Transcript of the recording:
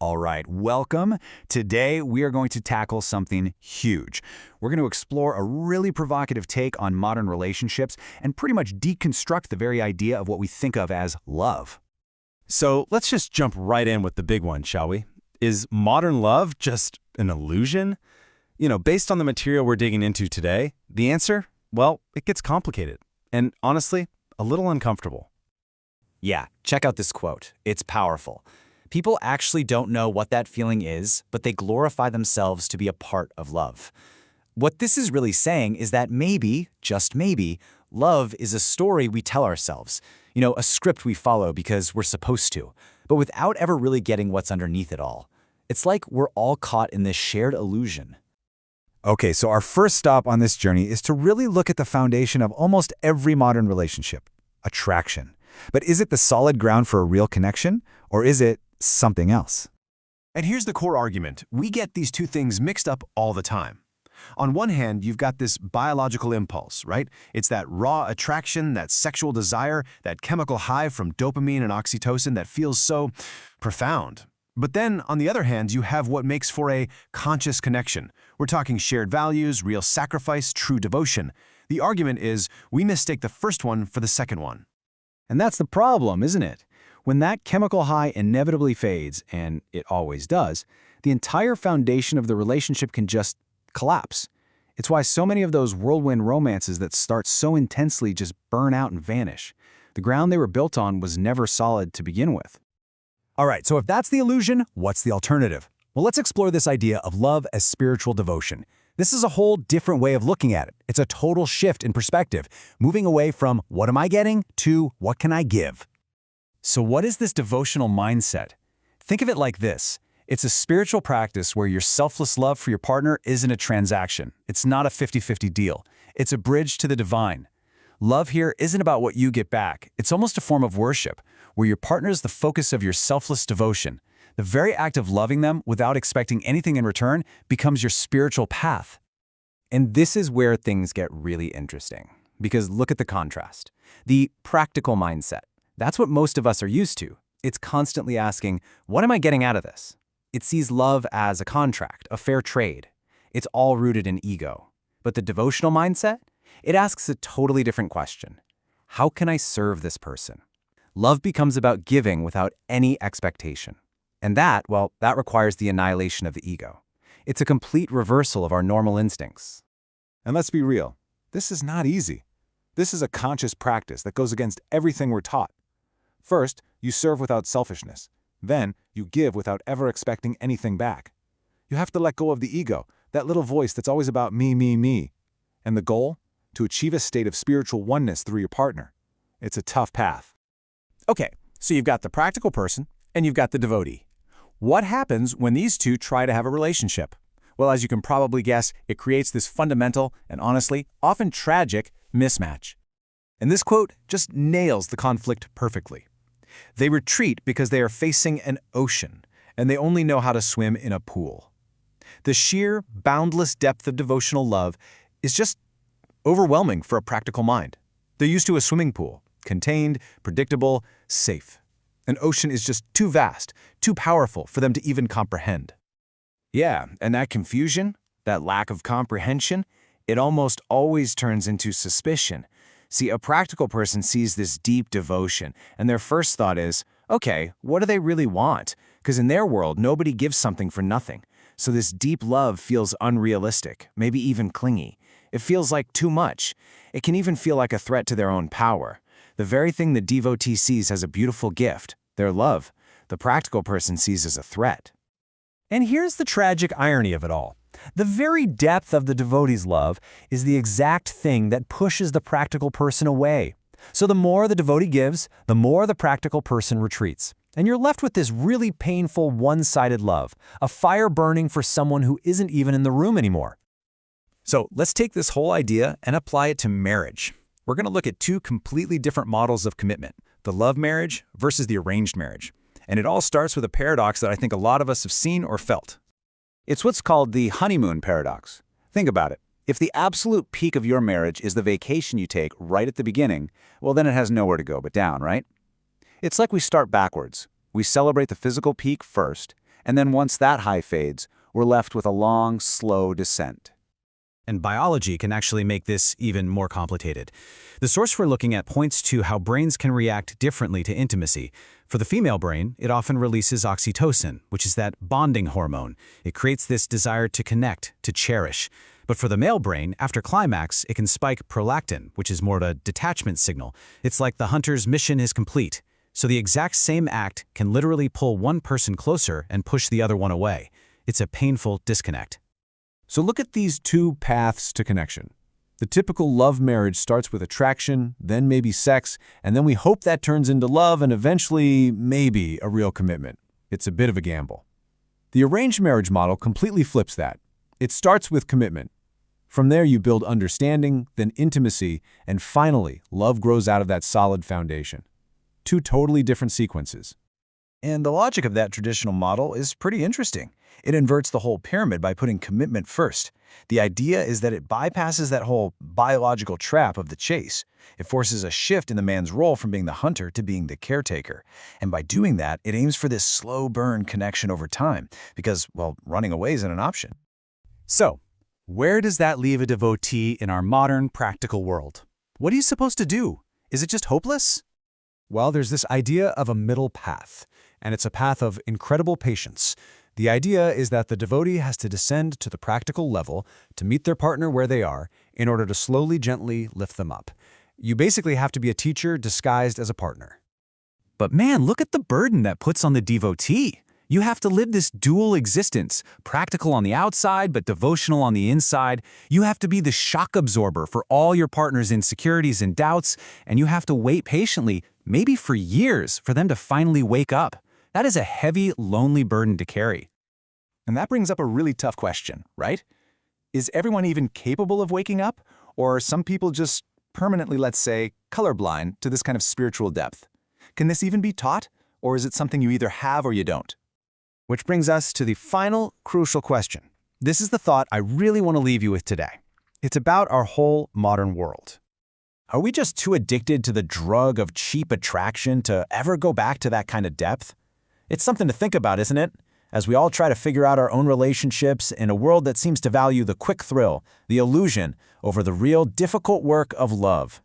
All right, welcome. Today, we are going to tackle something huge. We're going to explore a really provocative take on modern relationships and pretty much deconstruct the very idea of what we think of as love. So let's just jump right in with the big one, shall we? Is modern love just an illusion? Based on the material we're digging into today, the answer, well, it gets complicated. And honestly, a little uncomfortable. Yeah, check out this quote. It's powerful. People actually don't know what that feeling is, but they glorify themselves to be a part of love. What this is really saying is that maybe, just maybe, love is a story we tell ourselves. A script we follow because we're supposed to, but without ever really getting what's underneath it all. It's like we're all caught in this shared illusion. Okay, so our first stop on this journey is to really look at the foundation of almost every modern relationship: attraction. But is it the solid ground for a real connection, or is it something else? And here's the core argument. We get these two things mixed up all the time. On one hand, you've got this biological impulse, right? It's that raw attraction, that sexual desire, that chemical high from dopamine and oxytocin that feels so profound. But then, on the other hand, you have what makes for a conscious connection. We're talking shared values, real sacrifice, true devotion. The argument is we mistake the first one for the second one. And that's the problem, isn't it? When that chemical high inevitably fades, and it always does, the entire foundation of the relationship can just collapse. It's why so many of those whirlwind romances that start so intensely just burn out and vanish. The ground they were built on was never solid to begin with. All right, so if that's the illusion, what's the alternative? Well, let's explore this idea of love as spiritual devotion. This is a whole different way of looking at it. It's a total shift in perspective, moving away from what am I getting to what can I give? So what is this devotional mindset? Think of it like this. It's a spiritual practice where your selfless love for your partner isn't a transaction. It's not a 50-50 deal. It's a bridge to the divine. Love here isn't about what you get back. It's almost a form of worship, where your partner is the focus of your selfless devotion. The very act of loving them without expecting anything in return becomes your spiritual path. And this is where things get really interesting. Because look at the contrast. The practical mindset. That's what most of us are used to. It's constantly asking, what am I getting out of this? It sees love as a contract, a fair trade. It's all rooted in ego. But the devotional mindset? It asks a totally different question. How can I serve this person? Love becomes about giving without any expectation. And that requires the annihilation of the ego. It's a complete reversal of our normal instincts. And let's be real, this is not easy. This is a conscious practice that goes against everything we're taught. First, you serve without selfishness. Then, you give without ever expecting anything back. You have to let go of the ego, that little voice that's always about me, me, me. And the goal? To achieve a state of spiritual oneness through your partner. It's a tough path. Okay, so you've got the practical person and you've got the devotee. What happens when these two try to have a relationship? Well, as you can probably guess, it creates this fundamental and honestly, often tragic mismatch. And this quote just nails the conflict perfectly. They retreat because they are facing an ocean, and they only know how to swim in a pool. The sheer, boundless depth of devotional love is just overwhelming for a practical mind. They're used to a swimming pool, contained, predictable, safe. An ocean is just too vast, too powerful for them to even comprehend. Yeah, and that confusion, that lack of comprehension, it almost always turns into suspicion. See, a practical person sees this deep devotion, and their first thought is, okay, what do they really want? Because in their world, nobody gives something for nothing. So this deep love feels unrealistic, maybe even clingy. It feels like too much. It can even feel like a threat to their own power. The very thing the devotee sees as a beautiful gift, their love, the practical person sees as a threat. And here's the tragic irony of it all. The very depth of the devotee's love is the exact thing that pushes the practical person away. So the more the devotee gives, the more the practical person retreats. And you're left with this really painful one-sided love, a fire burning for someone who isn't even in the room anymore. So let's take this whole idea and apply it to marriage. We're going to look at two completely different models of commitment, the love marriage versus the arranged marriage. And it all starts with a paradox that I think a lot of us have seen or felt. It's what's called the honeymoon paradox. Think about it. If the absolute peak of your marriage is the vacation you take right at the beginning, well, then it has nowhere to go but down, right? It's like we start backwards. We celebrate the physical peak first, And then once that high fades, we're left with a long, slow descent. And biology can actually make this even more complicated. The source we're looking at points to how brains can react differently to intimacy. For the female brain, it often releases oxytocin, which is that bonding hormone. It creates this desire to connect, to cherish. But for the male brain, after climax, it can spike prolactin, which is more of a detachment signal. It's like the hunter's mission is complete. So the exact same act can literally pull one person closer and push the other one away. It's a painful disconnect. So look at these two paths to connection. The typical love marriage starts with attraction, then maybe sex, and then we hope that turns into love and eventually, maybe, a real commitment. It's a bit of a gamble. The arranged marriage model completely flips that. It starts with commitment. From there you build understanding, then intimacy, and finally, love grows out of that solid foundation. Two totally different sequences. And the logic of that traditional model is pretty interesting. It inverts the whole pyramid by putting commitment first. The idea is that it bypasses that whole biological trap of the chase. It forces a shift in the man's role from being the hunter to being the caretaker. And by doing that, it aims for this slow burn connection over time, because, well, running away isn't an option. So, where does that leave a devotee in our modern, practical world? What are you supposed to do? Is it just hopeless? Well, there's this idea of a middle path, and it's a path of incredible patience. The idea is that the devotee has to descend to the practical level to meet their partner where they are in order to slowly, gently lift them up. You basically have to be a teacher disguised as a partner. But man, look at the burden that puts on the devotee. You have to live this dual existence, practical on the outside but devotional on the inside. You have to be the shock absorber for all your partner's insecurities and doubts, and you have to wait patiently, maybe for years, for them to finally wake up. That is a heavy, lonely burden to carry. And that brings up a really tough question, right? Is everyone even capable of waking up? Or are some people just permanently, let's say, colorblind to this kind of spiritual depth? Can this even be taught? Or is it something you either have or you don't? Which brings us to the final, crucial question. This is the thought I really want to leave you with today. It's about our whole modern world. Are we just too addicted to the drug of cheap attraction to ever go back to that kind of depth? It's something to think about, isn't it? As we all try to figure out our own relationships in a world that seems to value the quick thrill, the illusion, over the real difficult work of love.